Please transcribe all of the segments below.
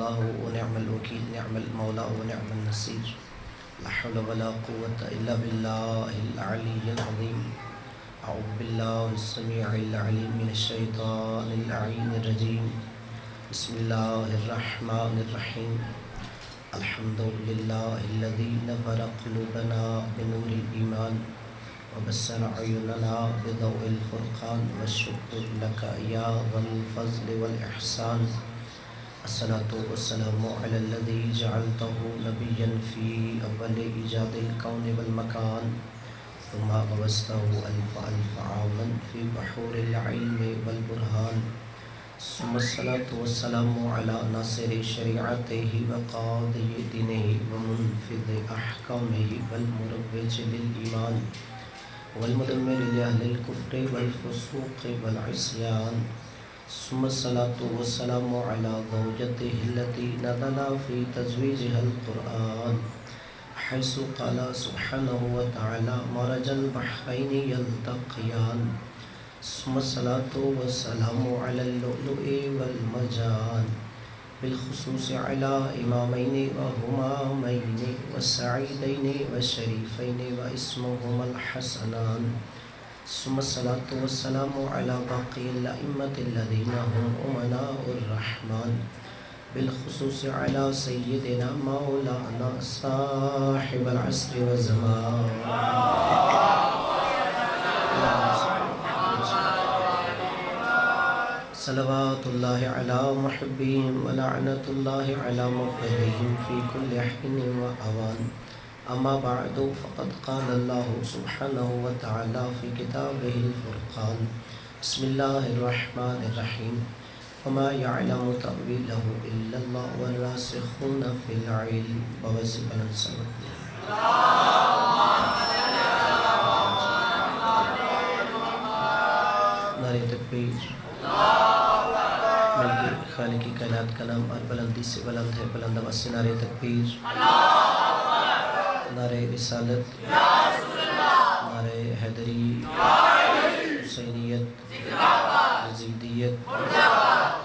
اللہ ونعم الوکیل، نعم المولا ونعم النصیر، لا حول ولا قوة الا باللہ العلی العظیم۔ اعوذ باللہ السمیع العلیم من الشیطان اللعین الرجیم، بسم اللہ الرحمن الرحیم۔ الحمد للہ الذی نور قلوبنا بنور الایمان وبصر اعیننا بضوء الفرقان، والشکر لک یا ذا الفضل والاحسان۔ الصلاة والسلام علی الذی جعلته نبیا فی اول ایجاد الکون والمکان، ثم غوثته الف الف عاما فی بحور العلم والبرہان، ثم الصلاة والسلام علی ناصر شریعته وقاضی دینه ومنفذ احکامه والمروج للایمان والمدمر لأهل الكفر والفسوق والعصيان، ثم الصلاة والسلام على زوجته التي نزل في تزويجها القرآن، حيث قال سبحانه وتعالى مرج البحرين يلتقيان، ثم الصلاة والسلام على اللؤلؤ والمرجان، بالخصوص على إمامين وهمامين والسعيدين والشريفين واسمهما الحسنان، ثم الصلاة والسلام على باقي الأئمة الذين هم أمناء الرحمن، بالخصوص على سيدنا مولانا صاحب العصر والزمان، صلوات اللہ علی محبیہم ولعنت اللہ علی مبغضیہم فی کل حین وآوان۔ اما بعد فقد قال اللہ سبحانہ وتعالی فی کتابہ الفرقان، بسم اللہ الرحمن الرحیم، وما يعلم تأویلہ الا اللہ والراسخون فی العلم، بوزی بلند صلوات نعرہ تکبیر۔ مل کے خالق کی کائنات کا نام اور بلندی سے بلند ہے، بلند آواز سے نعرہ تکبیر، نعرہ رسالت، نعرہ حیدری، حسینیت، یزیدیت،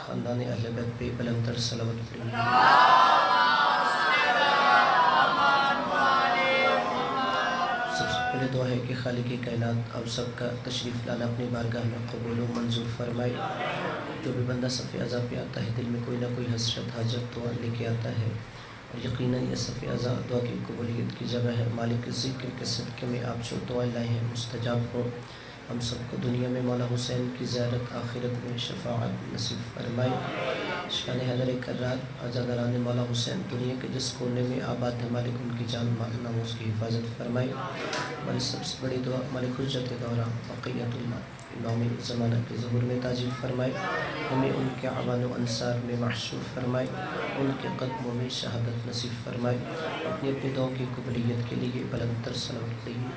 خاندان اہل بیت پہ بلند تر صلوات پڑھیں۔ سب سے پہلے دعا ہے کہ خالق کی کائنات آپ سب کا تشریف لانا اپنی بارگاہ میں قبول و منظور فرمائے۔ جو بھی بندہ صف اعضاء پہ آتا ہے دل میں کوئی نہ کوئی حسرت حاجت دعا لے کے آتا ہے، اور یقیناً یہ صف اعضاء دعا کی قبولیت کی جگہ ہے۔ مالک ذکر کے صدقے میں آپ جو دعائیں لائے ہیں مستجاب ہوں۔ ہم سب کو دنیا میں مولا حسین کی زیارت، آخرت میں شفاعت نصیب فرمائے۔ شان حیدر کرار آزاداران مولا حسین دنیا کے جس کونے میں آباد ہے، مالک ان کی جان مال ناموس کی حفاظت فرمائے۔ ہماری سب سے بڑی دعا مالک حجت دورہ بقیت اللہ امام زمانہ کے ظہور میں تاجیل فرمائے، ہمیں ان کے عوان و انصار میں محشور فرمائے، ان کے قدموں میں شہادت نصیب فرمائے۔ اپنی اپنی دعاؤں کی قبولیت کے لیے بلند تر صلوات پڑھیے۔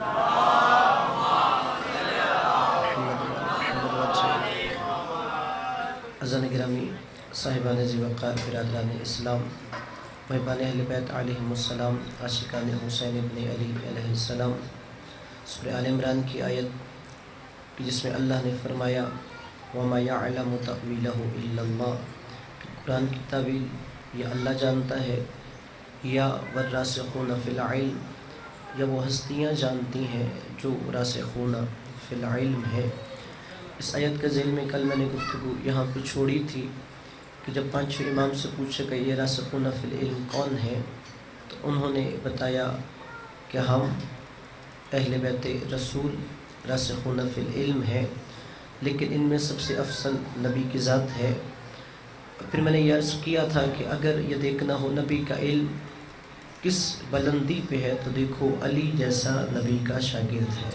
عزیزان گرامی، صاحبان ذی وقار، برادران اسلام، محبان اہل بیت علیہم السلام، عاشقان حسین ابن علی علیہ السلام، سورہ آل عمران کی آیت جس میں اللہ نے فرمایا وَمَا يَعْلَمُ تَأْوِيلَهُ إِلَّا اللَّهُ، کہ قرآن کی تعویل یا اللہ جانتا ہے، یا وَالرَّاسِخُونَ فِي الْعِلْمِ، یا وہ ہستیاں جانتی ہیں جو راسخون فی العلم ہے۔ اس آیت کا ذیل میں کل میں نے گفتگو یہاں پہ چھوڑی تھی کہ جب پانچویں امام سے پوچھا کہ یہ راسخون فی العلم کون ہے، تو انہوں نے بتایا کہ ہم اہل بیت رسول راسخون فی العلم ہے، لیکن ان میں سب سے افضل نبی کی ذات ہے۔ پھر میں نے یہ عرض کیا تھا کہ اگر یہ دیکھنا ہو نبی کا علم کس بلندی پہ ہے، تو دیکھو علی جیسا نبی کا شاگرد ہے۔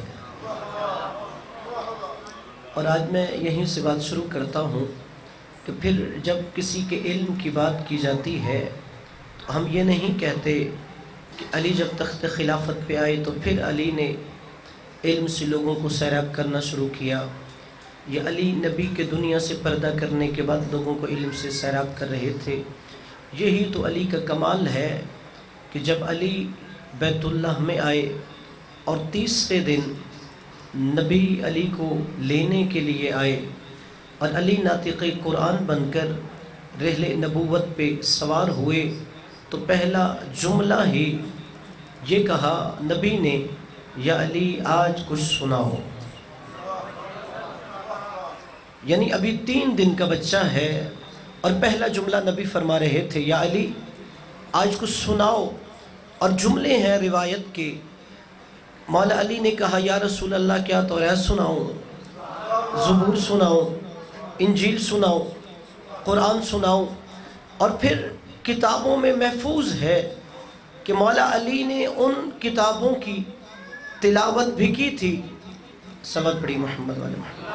اور آج میں یہیں سے بات شروع کرتا ہوں کہ پھر جب کسی کے علم کی بات کی جاتی ہے تو ہم یہ نہیں کہتے کہ علی جب تخت خلافت پہ آئے تو پھر علی نے علم سے لوگوں کو سیراب کرنا شروع کیا، یا علی نبی کے دنیا سے پردہ کرنے کے بعد لوگوں کو علم سے سیراب کر رہے تھے۔ یہی تو علی کا کمال ہے کہ جب علی بیت اللہ میں آئے اور تیسرے دن نبی علی کو لینے کے لیے آئے، اور علی ناطق قرآن بن کر رحلِ نبوت پہ سوار ہوئے تو پہلا جملہ ہی یہ کہا نبی نے، یا علی آج کچھ سناؤ۔ یعنی ابھی 3 دن کا بچہ ہے اور پہلا جملہ نبی فرما رہے تھے یا علی آج کچھ سناؤ۔ اور جملے ہیں روایت کے، مولا علی نے کہا یا رسول اللہ کیا توریت سناؤں، زبور سناؤں، انجیل سناؤں، قرآن سناؤں؟ اور پھر کتابوں میں محفوظ ہے کہ مولا علی نے ان کتابوں کی تلاوت بھی کی تھی۔ سبق پڑھی محمد والے محمد۔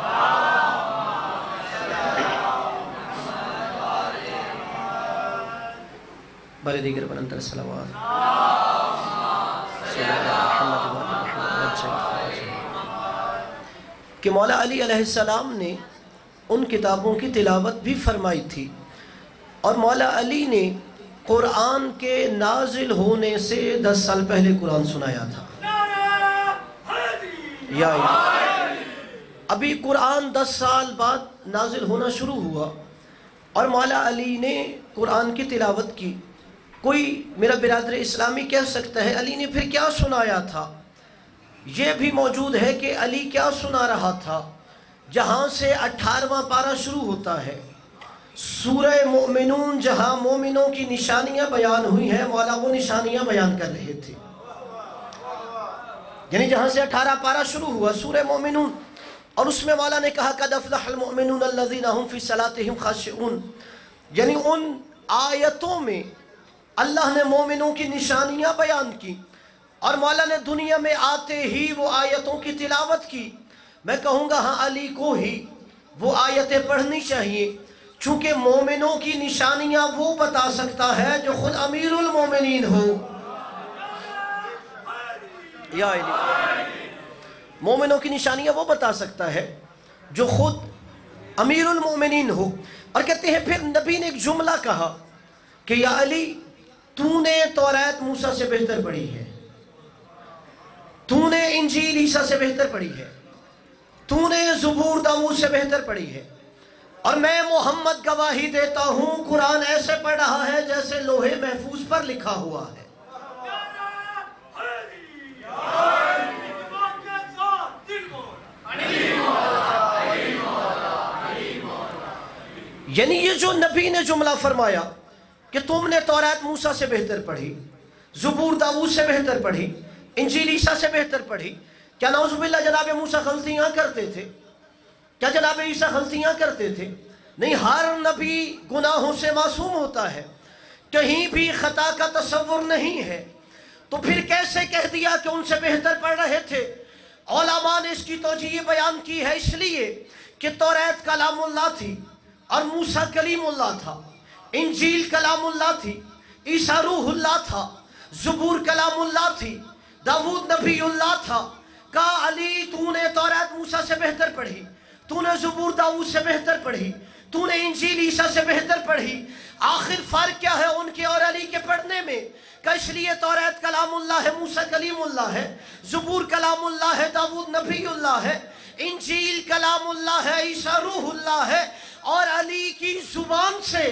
بارے دیگر بلندر صلوات کہ مولا علی علیہ السلام نے ان کتابوں کی تلاوت بھی فرمائی تھی، اور مولا علی نے قرآن کے نازل ہونے سے 10 سال پہلے قرآن سنایا تھا۔ یا ابھی قرآن 10 سال بعد نازل ہونا شروع ہوا اور مولا علی نے قرآن کی تلاوت کی۔ کوئی میرا برادر اسلامی کہہ سکتا ہے علی نے پھر کیا سنایا تھا؟ یہ بھی موجود ہے کہ علی کیا سنا رہا تھا۔ جہاں سے 18واں پارہ شروع ہوتا ہے، سورہ مومنون، جہاں مومنوں کی نشانیاں بیان ہوئی ہیں، مولا وہ نشانیاں بیان کر رہے تھے۔ یعنی جہاں سے 18 پارہ شروع ہوا سورہ مومنون، اور اس میں مولا نے کہا قد افلح المؤمنون الذین هم فی صلاتهم خاشعون۔ یعنی ان آیتوں میں اللہ نے مومنوں کی نشانیاں بیان کی، اور مولا نے دنیا میں آتے ہی وہ آیتوں کی تلاوت کی۔ میں کہوں گا ہاں علی کو ہی وہ آیتیں پڑھنی چاہیے، چونکہ مومنوں کی نشانیاں وہ بتا سکتا ہے جو خود امیر المومنین ہو۔ یا علی، مومنوں کی نشانیاں وہ بتا سکتا ہے جو خود امیر المومنین ہو۔ اور کہتے ہیں پھر نبی نے ایک جملہ کہا کہ یا علی تو نے توریت موسیٰ سے بہتر پڑھی ہے، تو نے انجیل عیسیٰ سے بہتر پڑھی ہے، تو نے زبور داؤد سے بہتر پڑھی ہے، اور میں محمد گواہی دیتا ہوں قرآن ایسے پڑھ رہا ہے جیسے لوہے محفوظ پر لکھا ہوا ہے۔ یعنی یہ جو نبی نے جملہ فرمایا کہ تم نے توریت موسیٰ سے بہتر پڑھی، زبور داؤد سے بہتر پڑھی، انجیل عیسیٰ سے بہتر پڑھی، کیا نعوذ باللہ جناب موسیٰ غلطیاں کرتے تھے؟ کیا جناب عیسیٰ غلطیاں کرتے تھے؟ نہیں، ہر نبی گناہوں سے معصوم ہوتا ہے، کہیں بھی خطا کا تصور نہیں ہے۔ تو پھر کیسے کہہ دیا کہ ان سے بہتر پڑھ رہے تھے؟ علماء نے اس کی توجیہ بیان کی ہے، اس لیے کہ توریت کلام اللہ تھی اور موسیٰ کلیم اللہ تھا، انجیل کلام اللہ تھی، عیسیٰ روح اللہ تھا، زبور کلام اللہ تھی، داؤد نبی اللہ تھا۔ کہا علی تو نے توریت موسیٰ سے بہتر پڑھی، تو نے زبور داؤد سے بہتر پڑھی، تو نے انجیل عیسیٰ سے بہتر پڑھی، آخر فرق کیا ہے ان کے اور علی کے پڑھنے میں؟ کہ اس لیے توریت کلام اللہ ہے، موسیٰ کلیم اللہ ہے، زبور کلام اللہ ہے، داؤد نبی اللہ ہے، انجیل کلام اللہ ہے، عیسیٰ روح اللہ ہے، اور علی کی زبان سے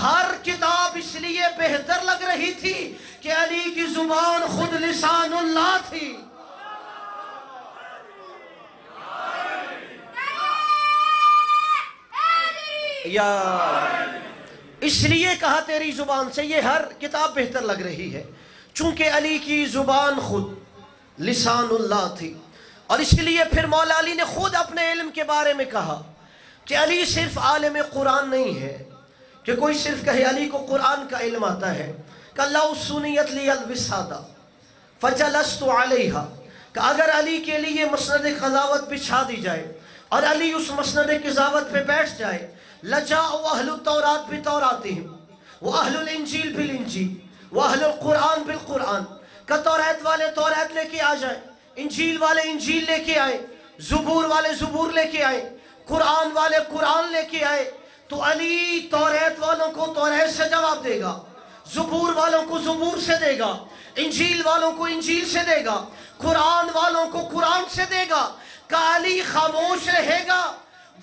ہر کتاب اس لیے بہتر لگ رہی تھی کہ علی کی زبان خود لسان اللہ تھی۔ یا اس لیے کہا تیری زبان سے یہ ہر کتاب بہتر لگ رہی ہے، چونکہ علی کی زبان خود لسان اللہ تھی۔ اور اس لیے پھر مولا علی نے خود اپنے علم کے بارے میں کہا کہ علی صرف عالم قرآن نہیں ہے، کہ کوئی صرف کہے علی کو قرآن کا علم آتا ہے، کہ اللہ سنیت لی الوسادہ فجلست علیہا، کہ اگر علی کے لیے مسند قضاوت بچھا دی جائے اور علی اس مسند قضاوت پہ بیٹھ جائے، لجاء اہل التورات بتوراتہم واہل الانجیل بالانجیل واہل القرآن بالقرآن، کہ توریت والے توریت لے کے آ جائیں، انجیل والے انجیل لے کے آئے، زبور والے زبور لے کے آئے، قرآن والے قرآن لے کے آئے، تو علی توریت والوں کو توریت سے جواب دے گا، زبور والوں کو زبور سے دے گا، انجیل والوں کو انجیل سے دے گا، قرآن والوں کو قرآن سے دے گا۔ کہ علی خاموش رہے گا،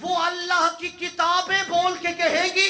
وہ اللہ کی کتابیں بول کے کہے گی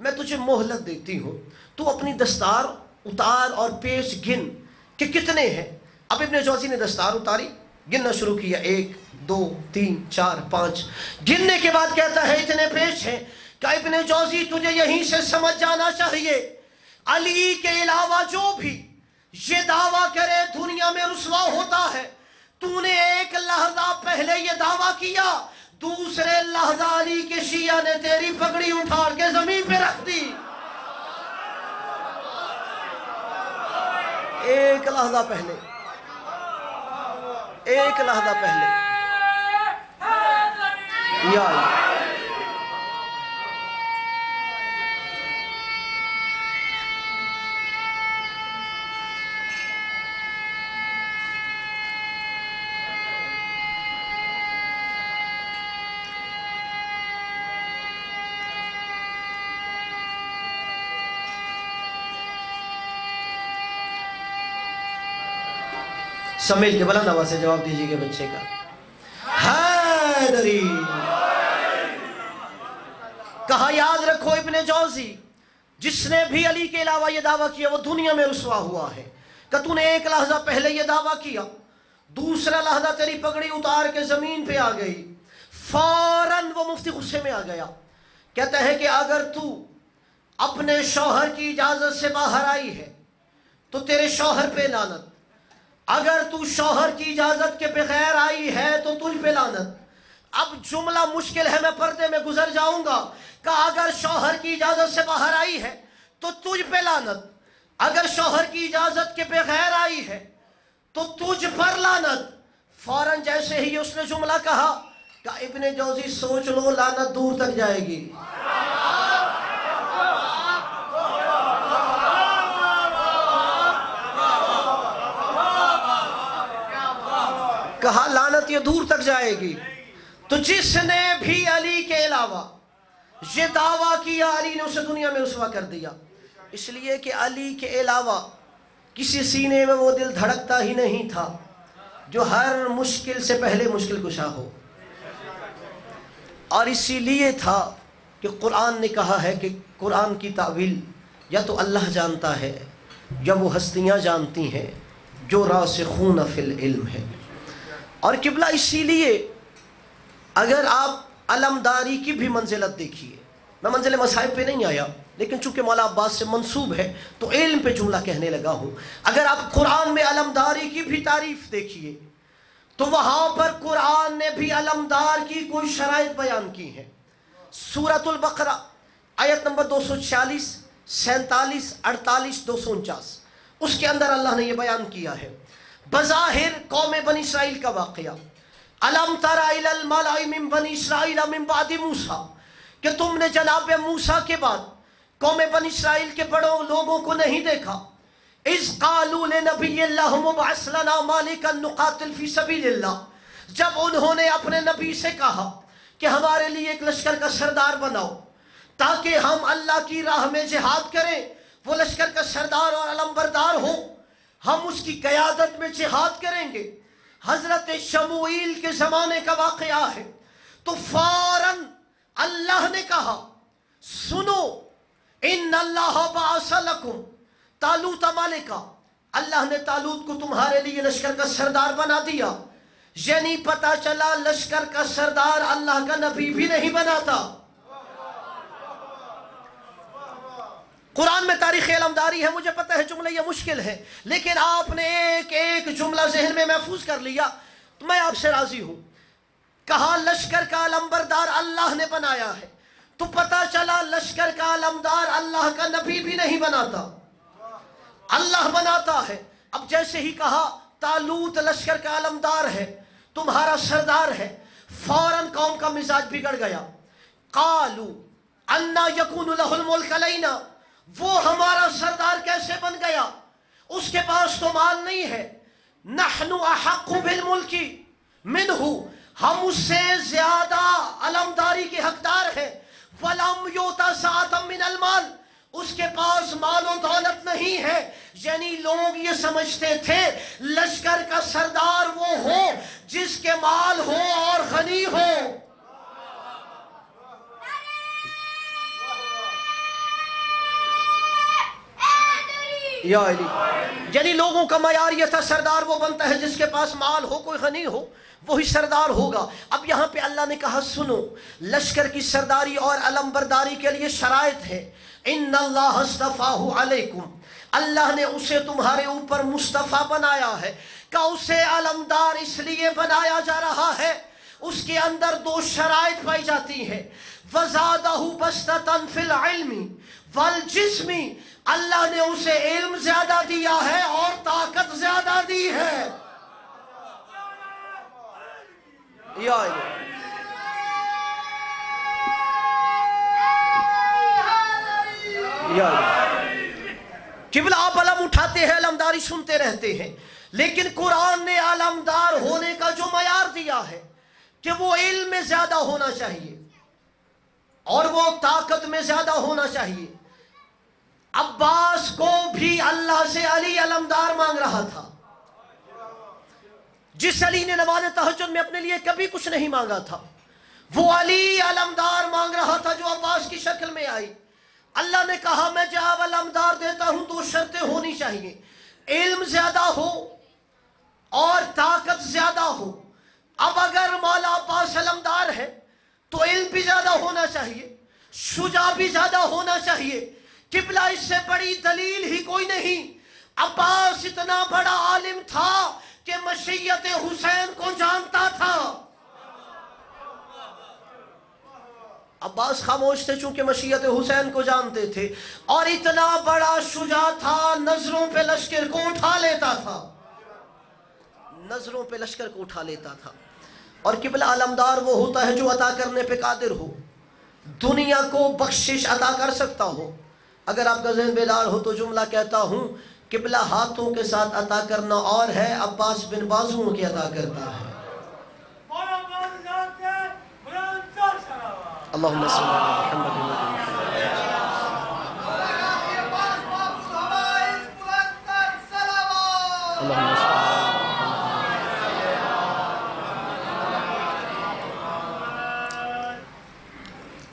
میں تجھے مہلت دیتی ہوں، تو اپنی دستار اتار اور پیش گن کہ کتنے ہیں۔ اب ابن جوزی نے دستار اتاری، گننا شروع کیا، 1 2 3 4 5، گننے کے بعد کہتا ہے اتنے پیش ہیں۔ کہ ابن جوزی تجھے یہیں سے سمجھ جانا چاہیے، علی کے علاوہ جو بھی یہ دعویٰ کرے دنیا میں رسوا ہوتا ہے۔ تو نے ایک لحظہ پہلے یہ دعویٰ کیا، دوسرے لحظہ علی کے شیعہ نے تیری پگڑی اٹھا کے زمین پہ رکھ دی۔ ایک لحظہ پہلے، ایک لحظہ پہلے، یا اللہ۔ سمیل کے بلند آواز سے جواب دیجیے گے بچے کا، حیدری۔ کہا یاد رکھو ابن جوزی جس نے بھی علی کے علاوہ یہ دعویٰ کیا وہ دنیا میں رسوا ہوا ہے۔ کہ تو نے ایک لحظہ پہلے یہ دعویٰ کیا، دوسرا لحظہ تیری پگڑی اتار کے زمین پہ آ گئی۔ فوراً وہ مفتی غصے میں آ گیا، کہتا ہے کہ اگر تو اپنے شوہر کی اجازت سے باہر آئی ہے تو تیرے شوہر پہ لعنت، اگر تو شوہر کی اجازت کے بغیر آئی ہے تو تجھ پہ لعنت۔ اب جملہ مشکل ہے، میں پردے میں گزر جاؤں گا۔ کہ اگر شوہر کی اجازت سے باہر آئی ہے تو تجھ پہ لعنت، اگر شوہر کی اجازت کے بغیر آئی ہے تو تجھ پر لعنت۔ فوراً جیسے ہی اس نے جملہ کہا کہ ابن جوزی سوچ لو لعنت دور تک جائے گی۔ کہا لعنت یہ دور تک جائے گی۔ تو جس نے بھی علی کے علاوہ یہ دعویٰ کیا علی نے اسے دنیا میں رسوا کر دیا، اس لیے کہ علی کے علاوہ کسی سینے میں وہ دل دھڑکتا ہی نہیں تھا جو ہر مشکل سے پہلے مشکل کشا ہو۔ اور اسی لیے تھا کہ قرآن نے کہا ہے کہ قرآن کی تعویل یا تو اللہ جانتا ہے یا وہ ہستیاں جانتی ہیں جو راسخون فی العلم ہے۔ اور قبلہ اسی لیے اگر آپ علمداری کی بھی منزلت دیکھیے، میں منزل مصائب پہ نہیں آیا لیکن چونکہ مولا عباس سے منسوب ہے تو علم پہ جملہ کہنے لگا ہوں۔ اگر آپ قرآن میں علمداری کی بھی تعریف دیکھیے تو وہاں پر قرآن نے بھی علمدار کی کوئی شرائط بیان کی ہیں۔ سورۃ البقرہ آیت نمبر 246 47 48 249، اس کے اندر اللہ نے یہ بیان کیا ہے۔ بظاہر قوم بنی اسرائیل کا واقعہ، الم تر الی الملأ من بنی اسرائیل من بعد موسیٰ، کہ تم نے جناب موسیٰ کے بعد قوم بنی اسرائیل کے بڑوں لوگوں کو نہیں دیکھا۔ اذ قالوا لنبی اللہ مبعث لنا مالکا نقاتل فی سبیل اللہ، جب انہوں نے اپنے نبی سے کہا کہ ہمارے لیے ایک لشکر کا سردار بناؤ تاکہ ہم اللہ کی راہ میں جہاد کریں۔ وہ لشکر کا سردار اور علمبردار ہو، ہم اس کی قیادت میں جہاد کریں گے۔ حضرت شموئیل کے زمانے کا واقعہ ہے۔ تو فوراً اللہ نے کہا سنو، ان اللہ بعث لکم طالوت ملکا، اللہ نے طالوت کو تمہارے لیے لشکر کا سردار بنا دیا۔ یہ نہیں پتا چلا لشکر کا سردار اللہ کا نبی بھی نہیں بناتا۔ قرآن میں تاریخ علمداری ہے، مجھے پتہ ہے جملہ یہ مشکل ہے، لیکن آپ نے ایک ایک جملہ ذہن میں محفوظ کر لیا تو میں آپ سے راضی ہوں۔ کہا لشکر کا علمبردار اللہ نے بنایا ہے، تو پتہ چلا لشکر کا علمدار اللہ کا نبی بھی نہیں بناتا، اللہ بناتا ہے۔ اب جیسے ہی کہا طالوت لشکر کا علمدار ہے، تمہارا سردار ہے، فوراً قوم کا مزاج بگڑ گیا۔ قالوا انا یکون لہ الملک علینا، وہ ہمارا سردار کیسے بن گیا، اس کے پاس تو مال نہیں ہے۔ نحن احق بالملک منہ، ہم اس سے زیادہ علمداری کے حقدار ہیں۔ ولم یؤت سعۃ من المال، اس کے پاس مال و دولت نہیں ہے۔ یعنی لوگ یہ سمجھتے تھے لشکر کا سردار وہ ہو جس کے مال ہو اور غنی ہو۔ یا علی. یعنی لوگوں کا معیار یہ تھا سردار وہ بنتا ہے جس کے پاس مال ہو، کوئی غنی ہو وہی سردار ہوگا. اب یہاں پہ اللہ نے کہا سنو، لشکر کی سرداری اور علم برداری کے لیے شرائط ہے. ان اللہ اصطفاہ علیکم، اللہ نے اسے تمہارے اوپر مصطفیٰ بنایا ہے. کہ اسے علمدار اس لیے بنایا جا رہا ہے، اس کے اندر دو شرائط پائی جاتی ہیں. وَزَادَهُ بَسْطَةً فِي الْعِلْمِ وَالْجِسْمِ، اللہ نے اسے علم زیادہ دیا ہے اور طاقت زیادہ دی ہے. یا قبلہ آپ علم اٹھاتے ہیں، علمداری سنتے رہتے ہیں، لیکن قرآن نے علمدار ہونے کا جو معیار دیا ہے کہ وہ علم میں زیادہ ہونا چاہیے اور وہ طاقت میں زیادہ ہونا چاہیے. عباس کو بھی اللہ سے علی علمدار مانگ رہا تھا. جس علی نے نماز تہجد میں اپنے لیے کبھی کچھ نہیں مانگا تھا، وہ علی علمدار مانگ رہا تھا جو عباس کی شکل میں آئی. اللہ نے کہا میں جب علمدار دیتا ہوں تو شرطیں ہونی چاہیے، علم زیادہ ہو اور طاقت زیادہ ہو. اب اگر مولا عباس علمدار ہے تو علم بھی زیادہ ہونا چاہیے، شجاع بھی زیادہ ہونا چاہیے. قبلہ اس سے بڑی دلیل ہی کوئی نہیں. عباس اتنا بڑا عالم تھا کہ مشیت حسین کو جانتا تھا. عباس خاموش تھے چونکہ مشیت حسین کو جانتے تھے، اور اتنا بڑا شجاع تھا نظروں پہ لشکر کو اٹھا لیتا تھا، نظروں پہ لشکر کو اٹھا لیتا تھا. اور قبلہ علمدار وہ ہوتا ہے جو عطا کرنے پہ قادر ہو، دنیا کو بخشش عطا کر سکتا ہو. اگر آپ کا ذہن بیدار ہو تو جملہ کہتا ہوں، قبلہ ہاتھوں کے ساتھ عطا کرنا اور ہے، عباس بن بازوؤں کی عطا کرتا ہے. اللہم صلی اللہ علیہ محمد.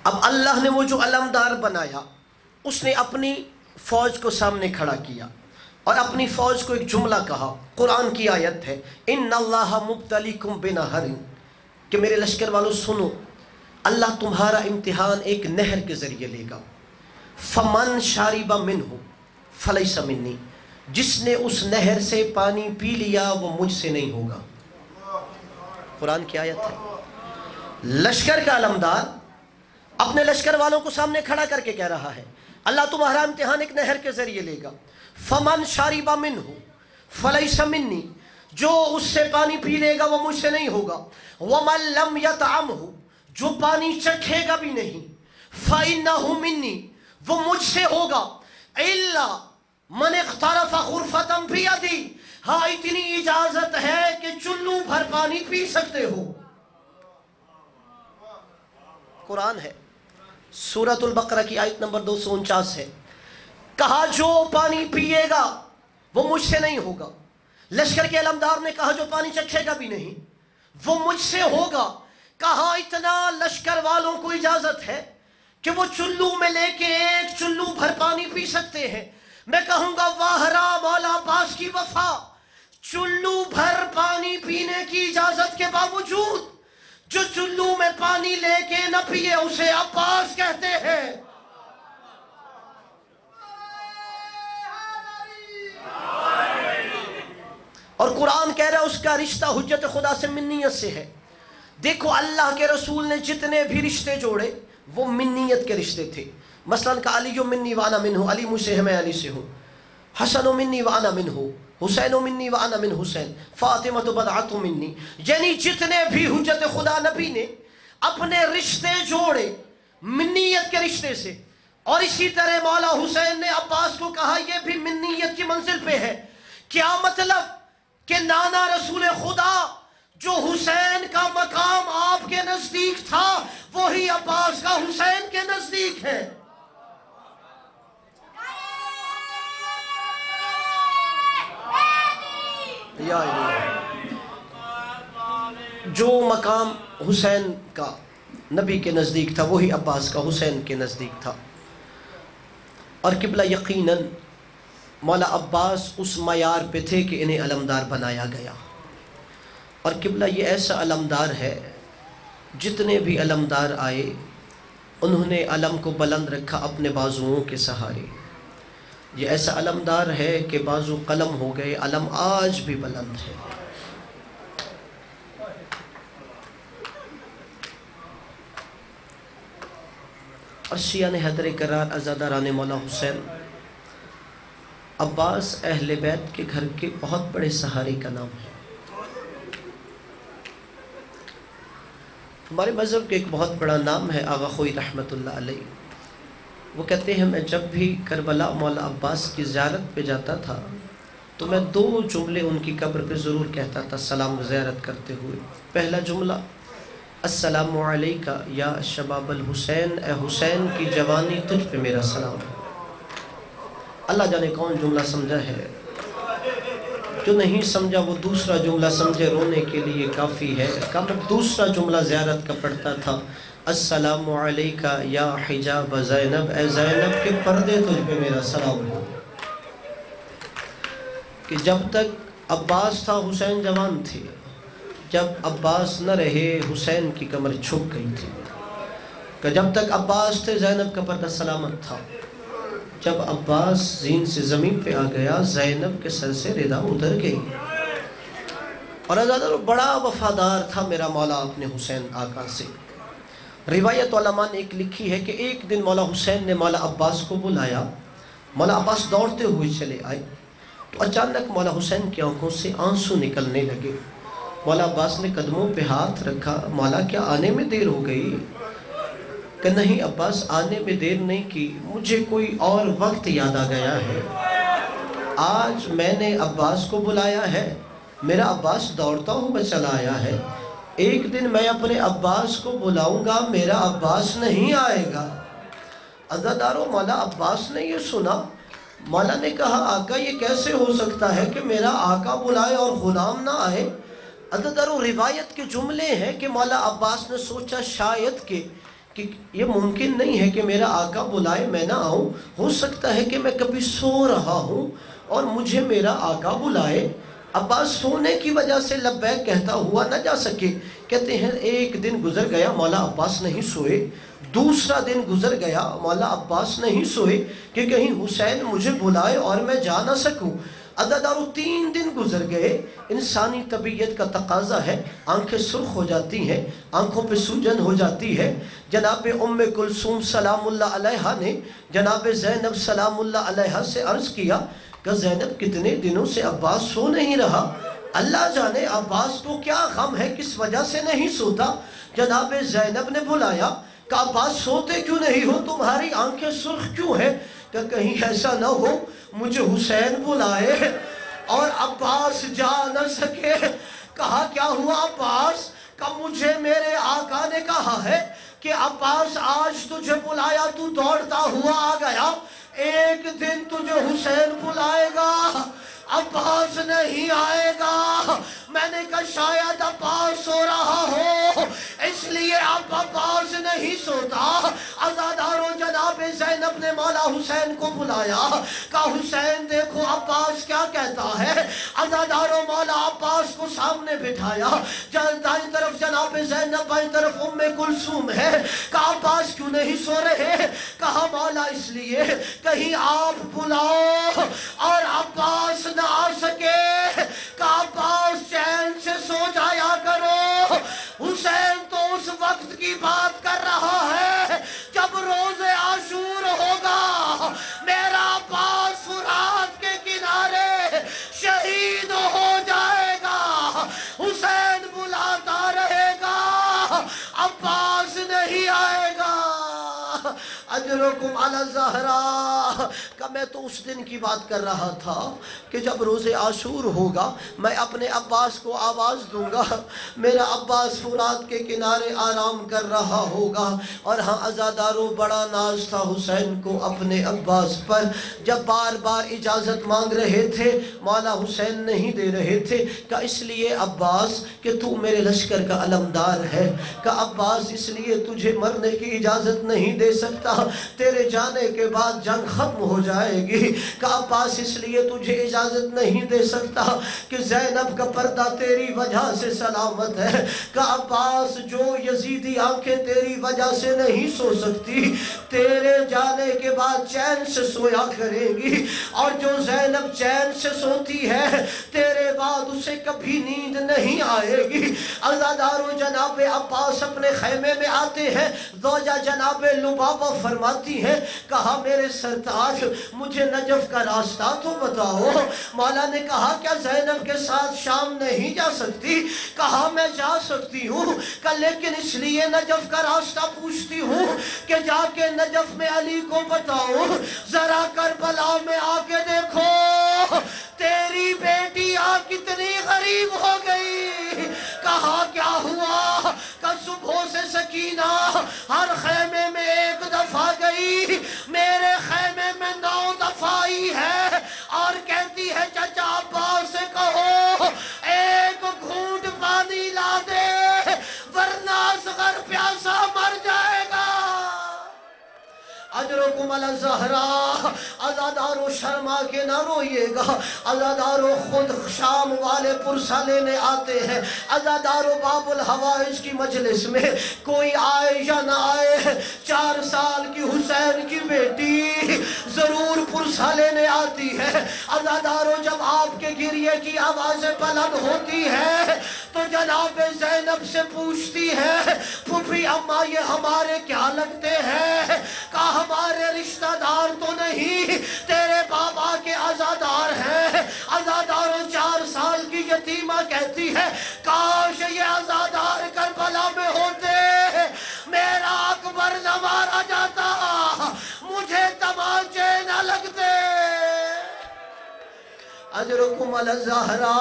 اب اللہ نے وہ جو علمدار بنایا، اس نے اپنی فوج کو سامنے کھڑا کیا اور اپنی فوج کو ایک جملہ کہا. قرآن کی آیت ہے، ان اللہ مبتلیکم بنہر، کہ میرے لشکر والوں سنو، اللہ تمہارا امتحان ایک نہر کے ذریعے لے گا. فمن شارب منہ فلیس منی، جس نے اس نہر سے پانی پی لیا وہ مجھ سے نہیں ہوگا. قرآن کی آیت ہے. لشکر کا علمدار اپنے لشکر والوں کو سامنے کھڑا کر کے کہہ رہا ہے اللہ تمہارا امتحان ایک نہر کے ذریعے لے گا. فمن شارب منہ فلیس منی، جو اس سے پانی پی لے گا وہ مجھ سے نہیں ہوگا. ومن لم یطعمہ، جو پانی چکھے گا بھی نہیں، فإنہ منی، وہ مجھ سے ہوگا. الا من اغترف غرفۃ بیدی، ہاں اتنی اجازت ہے کہ چلو بھر پانی پی سکتے ہو. قرآن ہے، سورۃ البقرہ کی آیت نمبر 249 ہے. کہا جو پانی پیے گا وہ مجھ سے نہیں ہوگا. لشکر کے علمدار نے کہا جو پانی چکھے گا بھی نہیں وہ مجھ سے ہوگا. کہا اتنا لشکر والوں کو اجازت ہے کہ وہ چلو میں لے کے ایک چلو بھر پانی پی سکتے ہیں. میں کہوں گا واہرا مولا عباس کی وفا، چلو بھر پانی پینے کی اجازت کے باوجود جو چلو میں پانی لے کے نہ پیے اسے عباس کہتے ہیں. اور قرآن کہہ رہا ہے اس کا رشتہ حجت خدا سے منیت سے ہے. دیکھو اللہ کے رسول نے جتنے بھی رشتے جوڑے وہ منیت کے رشتے تھے. مثلا کہ علی منی وانا منہ، علی مجھ سے ہے میں علی سے ہوں. حسن منی وانا منہ، حسین منی وانا من حسین. فاطمہ بضعۃ منی. یعنی جتنے بھی حجت خدا نبی نے اپنے رشتے جوڑے منیت کے رشتے سے، اور اسی طرح مولا حسین نے عباس کو کہا یہ بھی منیت کی منزل پہ ہے. کیا مطلب کہ نانا رسول خدا جو حسین کا مقام آپ کے نزدیک تھا وہی عباس کا حسین کے نزدیک ہے. جو مقام حسین کا نبی کے نزدیک تھا وہی عباس کا حسین کے نزدیک تھا. اور قبلہ یقیناً مولا عباس اس معیار پہ تھے کہ انہیں علمدار بنایا گیا، اور قبلہ یہ ایسا علمدار ہے، جتنے بھی علمدار آئے انہوں نے علم کو بلند رکھا اپنے بازوؤں کے سہارے۔ یہ ایسا علمدار ہے کہ بازو قلم ہو گئے، علم آج بھی بلند ہے۔ اور شیعہ نے حیدر کرار عزاداران مولا حسین، عباس اہل بیت کے گھر کے بہت بڑے سہارے کا نام ہے۔ ہمارے مذہب کے ایک بہت بڑا نام ہے آغا خوئی رحمت اللہ علیہ۔ وہ کہتے ہیں میں جب بھی کربلا مولا عباس کی زیارت پہ جاتا تھا تو میں 2 جملے ان کی قبر پہ ضرور کہتا تھا سلام زیارت کرتے ہوئے۔ پہلا جملہ السلام علیکہ یا شباب الحسین، اے حسین کی جوانی تجھ پہ میرا سلام ہے۔ اللہ جانے کون جملہ سمجھا ہے، جو نہیں سمجھا وہ دوسرا جملہ سمجھے، رونے کے لیے کافی ہے۔ میں دوسرا جملہ زیارت کا پڑھتا تھا السلام علیکہ یا حجاب زینب، اے زینب کے پردے تجھ پہ میرا سلام ہے۔ کہ جب تک عباس تھا حسین جوان تھے، جب عباس نہ رہے حسین کی کمر چھپ گئی تھی۔ کہ جب تک عباس تھے زینب کا پردہ سلامت تھا، جب عباس زین سے زمین پہ آ گیا زینب کے سر سے ردا اتر گئی۔ اور عزادار بڑا وفادار تھا میرا مولا اپنے حسین آقا سے۔ روایت علماء نے ایک لکھی ہے کہ ایک دن مولا حسین نے مولا عباس کو بلایا، مولا عباس دوڑتے ہوئے چلے آئے تو اچانک مولا حسین کی آنکھوں سے آنسو نکلنے لگے۔ مولا عباس نے قدموں پہ ہاتھ رکھا، مولا کیا آنے میں دیر ہو گئی؟ کہ نہیں عباس، آنے میں دیر نہیں کی، مجھے کوئی اور وقت یاد آ گیا ہے۔ آج میں نے عباس کو بلایا ہے، میرا عباس دوڑتا ہوا چلا آیا ہے، ایک دن میں اپنے عباس کو بلاؤں گا، میرا عباس نہیں آئے گا۔ عزادارو مولا عباس نے یہ سنا، مولا نے کہا آقا یہ کیسے ہو سکتا ہے کہ میرا آقا بلائے اور غلام نہ آئے؟ عزادارو روایت کے جملے ہیں کہ مولا عباس نے سوچا شاید کہ یہ ممکن نہیں ہے کہ میرا آقا بلائے میں نہ آؤں، ہو سکتا ہے کہ میں کبھی سو رہا ہوں اور مجھے میرا آقا بلائے۔ عباس سونے کی وجہ سے لبیک کہتا ہوا نہ جا سکے۔ کہتے ہیں ایک دن گزر گیا مولا عباس نہیں سوئے، دوسرا دن گزر گیا مولا عباس نہیں سوئے کہ کہیں حسین مجھے بلائے اور میں جا نہ سکوں۔ عزادارو 3 دن گزر گئے۔ انسانی طبیعت کا تقاضا ہے، آنکھیں سرخ ہو جاتی ہیں، آنکھوں پہ سوجن ہو جاتی ہے۔ جناب ام کلثوم سلام اللہ علیہا نے جناب زینب سلام اللہ علیہا سے عرض کیا کہ زینب کتنے دنوں سے عباس سو نہیں رہا، اللہ جانے عباس کو کیا غم ہے، کس وجہ سے نہیں سوتا۔ جناب زینب نے بلایا کہ عباس سوتے کیوں نہیں ہو، تمہاری آنکھیں سرخ کیوں ہیں؟ کہ کہیں ایسا نہ ہو مجھے حسین بلائے اور عباس جا نہ سکے۔ کہا کیا ہوا عباس؟ کہ مجھے میرے آقا نے کہا ہے کہ عباس آج تجھے بلایا، تو دوڑتا ہوا آ گیا، ایک دن تجھے حسین بلائے گا، عباس نہیں آئے گا۔ میں نے کہا شاید عباس سو رہا ہو اس لیے اب عباس نہیں سوتا۔ عزادارو جناب زینب نے مولا حسین کو بلایا، کہا حسین دیکھو عباس کیا کہتا ہے۔ عزادارو مولا عباس کو سامنے بٹھایا، دائیں طرف جناب زینب، بائیں طرف ام کلثوم ہے۔ کہا عباس کیوں نہیں سو رہے؟ کہا مولا اس لیے کہیں آپ بلاؤ اور عباس نہ آ سکے، کہا عباس چین سے سو جایا کرو۔ حسین تو اس وقت کی بات کر رہا ہے جب روز عاشور ہوگا، میرا عباس فرات کے کنارے شہید ہو جائے گا، حسین بلاتا رہے گا، عباس نہیں آئے گا۔ اجرکم علی الزہراء۔ کہ میں تو اس دن کی بات کر رہا تھا کہ جب روز عاشور ہوگا میں اپنے عباس کو آواز دوں گا، میرا عباس فرات کے کنارے آرام کر رہا ہوگا۔ اور ہاں عزادارو بڑا ناز تھا حسین کو اپنے عباس پر، جب بار بار اجازت مانگ رہے تھے مولا حسین نہیں دے رہے تھے۔ کہ اس لیے عباس کہ تو میرے لشکر کا علمدار ہے، کہ عباس اس لیے تجھے مرنے کی اجازت نہیں دے سکتا، تیرے جانے کے بعد جنگ ختم ہو جائے گی، کہ عباس اس لیے تجھے اجازت نہیں دے سکتا کہ زینب کا پردہ تیری وجہ سے سلامت ہے، کہ عباس جو یزیدی آنکھیں تیری وجہ سے نہیں سو سکتی تیرے جانے کے بعد چین سے سویا کرے گی، اور جو زینب چین سے سوتی ہے تیرے بعد اسے کبھی نیند نہیں آئے گی۔ عزادارو جناب عباس اپنے خیمے میں آتے ہیں، زوجہ جناب لبابہ فرماتی ہیں کہا میرے سرتاج مجھے نجف کا راستہ تو بتاؤ۔ مولا نے کہا کیا زینب کے ساتھ شام نہیں جا سکتی؟ کہا میں جا سکتی ہوں، کہ لیکن اس لیے نجف کا راستہ پوچھتی ہوں کہ جا کے نجف میں علی کو بتاؤ ذرا کربلا میں آ کے دیکھو تیری بیٹی کتنی غریب ہو گئی۔ کہا کیا ہوا؟ کہ صبح سے سکینہ ہر خیمے میں ایک دفعہ گئی، میرے خیمے میں 9 دفعہ آئی ہے، اور کہتی ہے چچا عباس سے کہو ایک گھونٹ پانی لا دے ورنہ اصغر پیاسا مر جائے گا۔ اجرکم علی الزہرا، عزادارو شرما کے نہ روئیے گا، عزادارو خود شام والے پرسہ لینے آتے ہیں، عزادارو باب الحوائج کی مجلس میں کوئی آئے یا نہ آئے 4 سال کی حسین کی بیٹی ضرور پرسہ لینے آتی ہے۔ عزادارو جب آپ کے گریے کی آوازیں بلند ہوتی ہے تو جناب زینب سے پوچھتی ہے پھوپھی اماں یہ ہمارے کیا لگتے ہیں؟ کہا ہمارے رشتہ دار تو نہیں، تیرے بابا کے عزادار ہیں۔ عزاداروں 4 سال کی یتیمہ کہتی ہے کاش یہ عزادار کربلا میں ہوتے، میرا اکبر نہ مارا جاتا، مجھے تمانچے نہ لگتے۔ اجرکم علی الزہرا،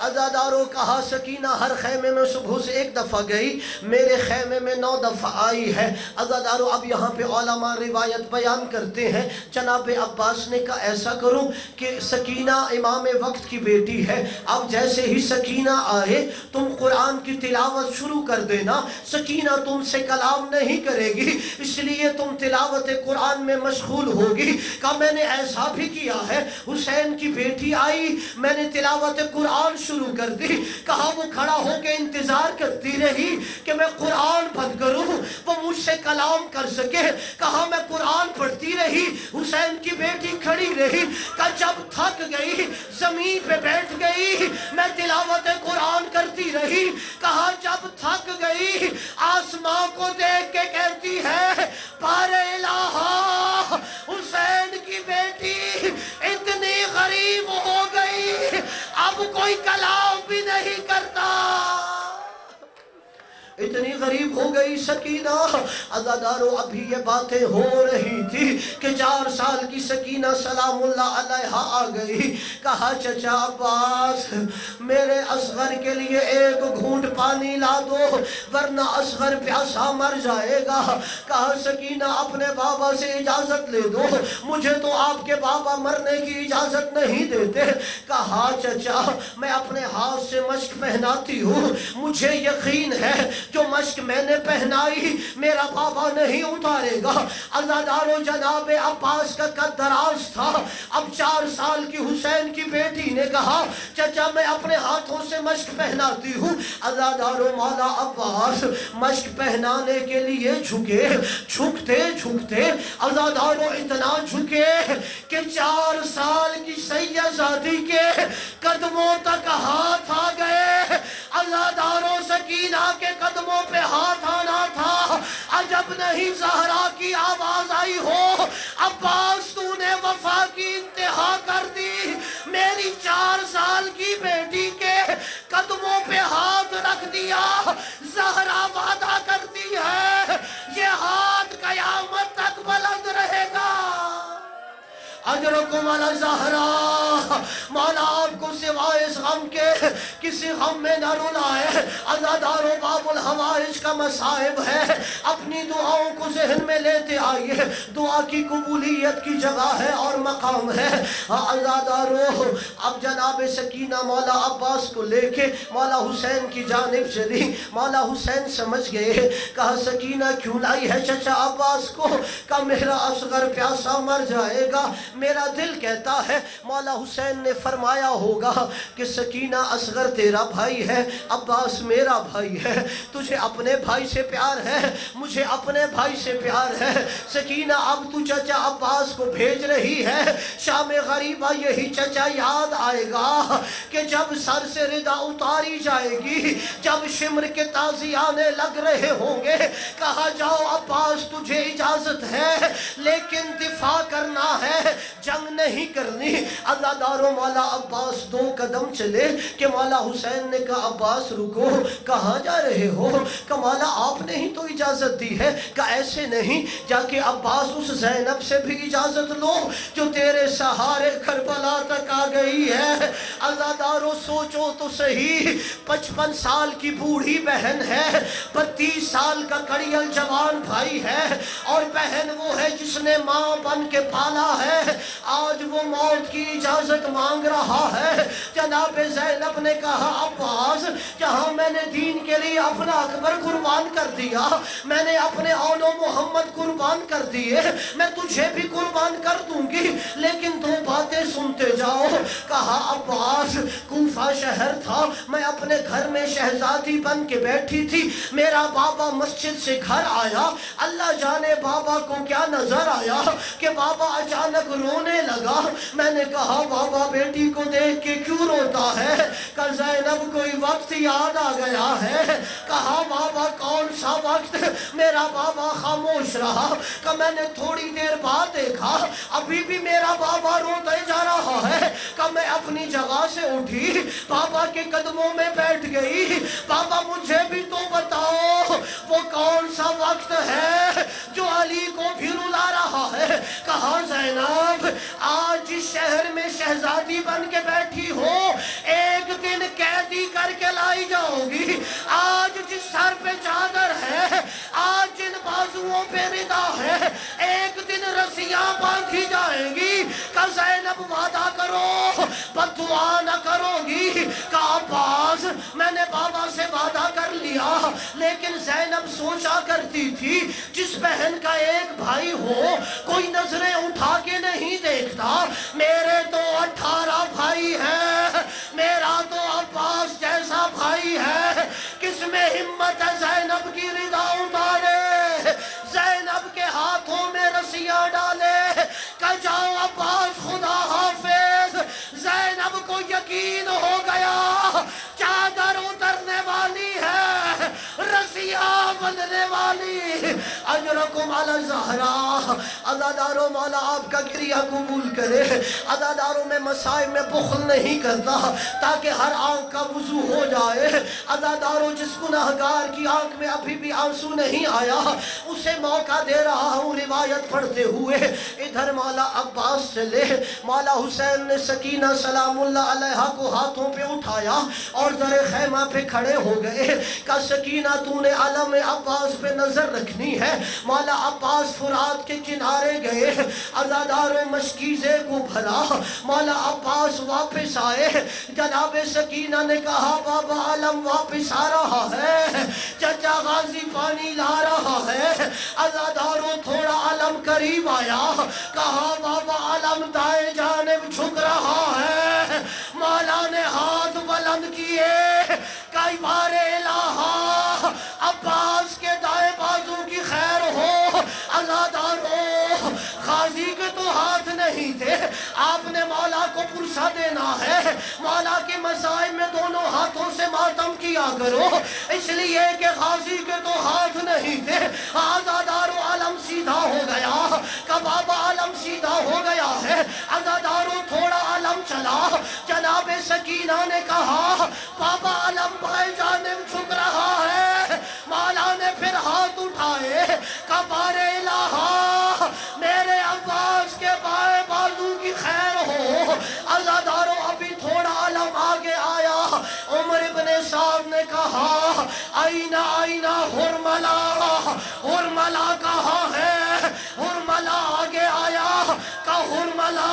عزادارو کہا سکینہ ہر خیمے میں صبح سے 1 دفعہ گئی، میرے خیمے میں 9 دفعہ آئی ہے۔ عزادارو اب یہاں پہ علماء روایت بیان کرتے ہیں، جناب عباس نے کہا ایسا کروں کہ سکینہ امام وقت کی بیٹی ہے، اب جیسے ہی سکینہ آئے تم قرآن کی تلاوت شروع کر دینا، سکینہ تم سے کلام نہیں کرے گی اس لیے تم تلاوت قرآن میں مشغول ہوگی۔ کہا میں نے ایسا بھی کیا ہے، حسین کی بیٹی آئی میں نے تلاوت قرآن شروع کر دی، کہا وہ کھڑا ہو کے انتظار کرتی رہی کہ میں قرآن بند کروں وہ مجھ سے کلام کر سکے، کہا میں قرآن پڑھتی رہی، حسین کی بیٹی کھڑی رہی، کہا جب تھک گئی زمین پہ بیٹھ گئی میں تلاوت قرآن کرتی رہی، کہا جب تھک گئی آسمان کو دیکھ کے کہتی ہے بار الہا حسین کی بیٹی اتنی غریب ہو گئی اب کوئی کلام بھی نہیں کرتا، اتنی غریب ہو گئی سکینہ۔ عزادارو ابھی یہ باتیں ہو رہی تھی کہ 4 سال کی سکینہ سلام اللہ علیہا آ گئی، کہا چچا عباس میرے اصغر کے لیے 1 گھونٹ پانی لا دو ورنہ اصغر پیاسا مر جائے گا۔ کہا سکینہ اپنے بابا سے اجازت لے دو، مجھے تو آپ کے بابا مرنے کی اجازت نہیں دیتے۔ کہا چچا میں اپنے ہاتھ سے مشک پہناتی ہوں، مجھے یقین ہے جو مشک میں نے پہنائی میرا بابا نہیں اتارے گا۔ عزادارو جناب عباس کا قد دراز تھا، اب 4 سال کی حسین کی بیٹی نے کہا چچا میں اپنے ہاتھوں سے مشک پہناتی ہوں۔ عزادارو مولا عباس مشک پہنانے کے لیے جھکے، جھکتے جھکتے عزادارو اتنا جھکے کہ 4 سال کی سیدزادی کے قدموں تک ہاتھ آ گئے۔ عزادارو سکینہ کے قدموں پہ ہاتھ آنا تھا، عجب نہیں زہرا کی آواز آئی ہو عباس تو نے وفا کی انتہا کر دی، میری 4 سال کی بیٹی کے قدموں پہ ہاتھ رکھ دیا، زہرا وعدہ کرتی ہے یہ ہاتھ قیامت تک بلند رہے گا۔ اجرکم علی الزہرا، مولا آپ کو سوائے اس غم کے کسی غم میں نہ رلائے۔ عزادارو باب الحوائج کا مصائب ہے، اپنی دعاؤں کو ذہن میں لیتے آئیے، دعا کی قبولیت کی جگہ ہے اور مقام ہے۔ عزادارو اب جناب سکینہ مولا عباس کو لے کے مولا حسین کی جانب چلی۔ مولا حسین سمجھ گئے، کہا سکینہ کیوں لائی ہے چچا عباس کو؟ کہا میرا اصغر پیاسا مر جائے گا، میرا دل کہتا ہے۔ مولا حسین نے فرمایا ہوگا کہ سکینہ اصغر تیرا بھائی ہے، عباس میرا بھائی ہے، تجھے اپنے بھائی سے پیار ہے، مجھے اپنے بھائی سے پیار ہے۔ سکینہ اب تو چچا عباس کو بھیج رہی ہے شام غریبہ، یہی چچا یاد آئے گا کہ جب سر سے ردا اتاری جائے گی، جب شمر کے تازیانے لگ رہے ہوں گے، کہا جاؤ عباس تجھے اجازت ہے لیکن دفاع کرنا ہے، جنگ نہیں کرنی۔ عزادارو مولا عباس 2 قدم چلے کہ مولا حسین نے کہا عباس رکو، کہاں جا رہے ہو؟ کہ مولا آپ نے ہی تو اجازت دی ہے۔ کہ ایسے نہیں، جا کے عباس اس زینب سے بھی اجازت لو جو تیرے سہارے کربلا تک آ گئی ہے۔ عزادارو سوچو تو صحیح، 55 سال کی بوڑھی بہن ہے، 32 سال کا کڑیل جوان بھائی ہے، اور بہن وہ ہے جس نے ماں بن کے پالا ہے، آج وہ موت کی اجازت مانگ رہا ہے۔ جناب زینب نے کہا عباس جہاں میں نے دین کے لیے اپنا اکبر قربان کر دیا، میں نے اپنے اول و محمد قربان کر دیے، میں تجھے بھی قربان کر دوں گی، لیکن 2 باتیں سنتے جاؤ۔ کہا عباس کوفہ شہر تھا، میں اپنے گھر میں شہزادی بن کے بیٹھی تھی، میرا بابا مسجد سے گھر آیا، اللہ جانے بابا کو کیا نظر آیا کہ بابا اچانک رونے لگا۔ میں نے کہا بابا بیٹی کو دیکھ کے کیوں روتا ہے؟ کہ زینب کوئی وقت یاد آ گیا ہے۔ کہا بابا کون سا وقت؟ میرا بابا خاموش رہا۔ کہ میں نے تھوڑی دیر بعد دیکھا ابھی بھی میرا بابا روتے جا رہا ہے۔ کہ میں اپنی جگہ سے اٹھی، بابا کے قدموں میں بیٹھ گئی، بابا مجھے بھی تو بتاؤ وہ کون سا وقت ہے جو علی کو بھی رلا رہا ہے؟ کہا زینب آج جس شہر میں شہزادی بن کے بیٹھی ہو، ایک دن قیدی کر کے لائی جاؤ گی، آج جس سر پہ چادر ہے، آج جن بازوؤں پہ ردا ہے، ایک دن رسیاں باندھی جائیں گی۔ کہ زینب وعدہ کرو بد دعا نہ کرو گی۔ کہ عباس میں نے بابا سے وعدہ کر لیا، لیکن زینب سوچا کرتی تھی جس بہن کا ایک بھائی ہو کوئی نظریں اٹھا کے نہیں دیکھتا، میرے تو 18 بھائی ہیں، میرا تو عباس جیسا بھائی ہے، کس میں ہمت ہے زینب کی رضا اتارے، زینب کے ہاتھوں میں رسیاں ڈالے۔ کہ جاؤ عباس خدا حافظ۔ زینب کو یقین ہو گیا چادر اترنے والی ہے، رسیاں بندھنے والی۔ اجرکم علی الزہراء۔ عزادارو مولا آپ کا گریہ قبول کرے۔ عزاداروں میں مسائل میں بخل نہیں کرتا تاکہ ہر آنکھ کا وضو ہو جائے۔ عزاداروں جس گناہگار کی آنکھ میں ابھی بھی آنسو نہیں آیا اسے موقع دے رہا ہوں روایت پڑھتے ہوئے۔ ادھر مولا عباس سے لے مولا حسین نے سکینہ سلام اللہ علیہا کو ہاتھوں پہ اٹھایا اور در خیمہ پہ کھڑے ہو گئے۔ کہ سکینہ تو نے علم عباس پہ نظر رکھنی ہے۔ مولا عباس فرات کے کنارے گئے، عزاداروں مشکیزے کو بھلا، مولا عباس واپس آئے۔ جناب سکینہ نے کہا بابا علم واپس آ رہا ہے، چچا غازی پانی لا رہا ہے۔ عزاداروں تھوڑا علم قریب آیا، کہا بابا علم دائیں جانب جھک رہا ہے۔ مولا نے ہاتھ بلند کیے، کئی بار الہا عباس کے دائیں بازو کی خیر ہو۔ عزاداروں غازی کے تو ہاتھ نہیں تھے، آپ نے مولا کو پرسہ دینا ہے، مولا کے مسائل میں دونوں ہاتھوں سے ماتم کیا کرو، اس لیے کہ غازی کے تو ہاتھ نہیں تھے۔ عزاداروں علم سیدھا ہو گیا، کہ بابا علم سیدھا ہو گیا ہے۔ عزاداروں تھوڑا علم چلا، جناب سکینہ نے کہا بابا علم بائیں جانب جھک رہا ہے۔ مولا نے پھر ہاتھ اٹھائے، کہ بار الہا میرے عباس کے بائیں بازو کی خیر ہو۔ عزاداروں عمر ابن سعد نے کہا آئینہ آئینہ حرملا، حرملا کہاں ہے؟ حرملا آگے آیا، کہا حرملا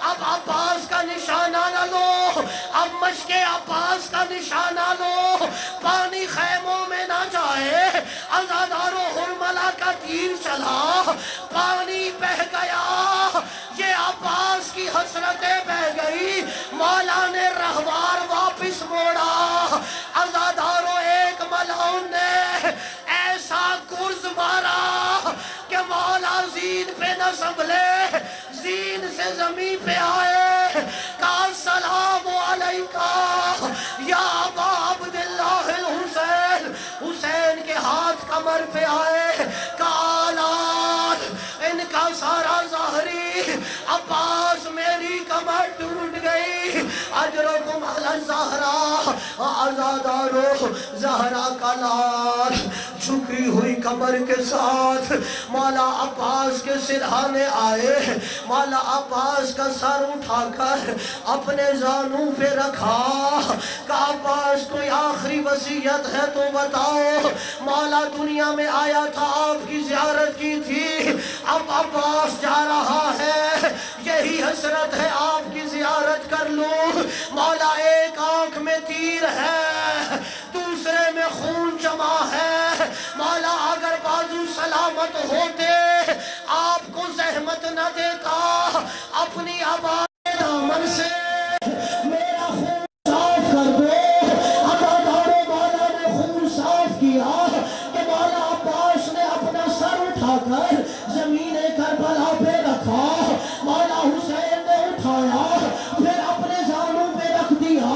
اب عباس کا نشانہ نہ لو، اب مشق عباس کا نشانہ لو، پانی خیموں میں نہ جائے۔ عزادارو حرملا کا تیر چلا، پانی بہ گیا، یہ عباس کی حسرتیں بہ گئی، مولا نے رہوار واپس موڑا۔ عزادارو ایک ملعون نے ایسا گرز مارا کہ مولا زین پہ نہ سنبھلے، زین سے زمین پہ آئے، کہا السلام علیکہ یا ابا عبداللہ الحسین۔ حسین کے ہاتھ کمر پہ آئے، کہا لال ان کا سارا ظاہری، عباس میری کمر ٹوٹ گئی، اجرکم علی الزہرا۔ عزادارو زہرا کا لال جھکی ہوئی کمر کے ساتھ مولا عباس کے سرہانے آئے، مولا عباس کا سر اٹھا کر اپنے زانوں پہ رکھا، کہا عباس کوئی آخری وصیت ہے تو بتاؤ، مولا دنیا میں آیا تھا آپ کی زیارت کی تھی، اب عباس جا رہا ہے، یہی حسرت ہے آپ کی زیارت کر لوں۔ مولا ایک آنکھ میں تیر ہے، دوسرے میں خون جمع ہے، مولا اگر بازو سلامت ہوتے آپ کو زحمت نہ دیتا، اپنی آباد دامن سے میرا خون صاف کر دو۔ عزادارو مولا نے خون صاف کیا کہ مولا عباس نے اپنا سر اٹھا کر زمین کربلا پہ رکھا، مولا حسین نے اٹھایا پھر اپنے زانوں پہ رکھ دیا،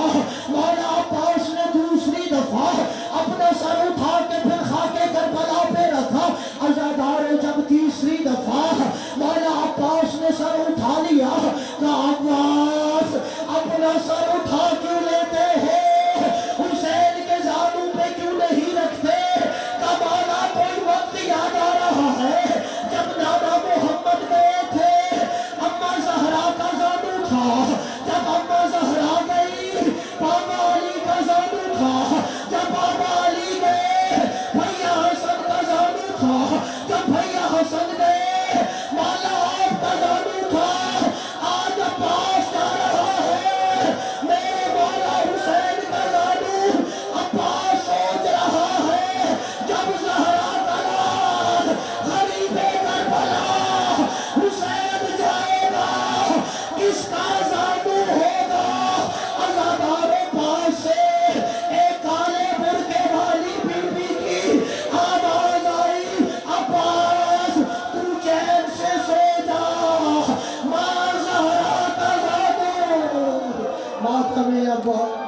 مولا عباس نے دوسری دفعہ اپنا سر اٹھا کے پھر خاک کربلا پہ رکھا۔ عزادارو جب تیسری دفعہ مولا عباس نے سر اٹھا لیا، کہا عباس اپنا سر اٹھا کیوں لیتے ہیں، حسین کے زانوں پہ کیوں نہیں رکھتے؟ کہا مولا کوئی وقت یاد آ رہا ہے جب نانا محمد گئے تھے، اماں زہرا کا زانو تھا، جب اماں زہرا گئی بابا علی کا زانو تھا، جب بابا علی گئے بھیا حسن کا زانو تھا، جب بھیا حسن گئے مولا آپ کا زانو تھا۔ آج عباس جا رہا ہے، میرے مولا حسین کا زانو، عباس سوچ رہا ہے جب زہرا کا لال غریب کربلا حسین جائے گا کس کا زانو ہوگا؟ عزادارو پاس سے ایک کالے برقعے والی بی بی کی آواز آئی، عباس تو چین سے سو جا، ماں زہرا کا زانو۔ ماتم عباس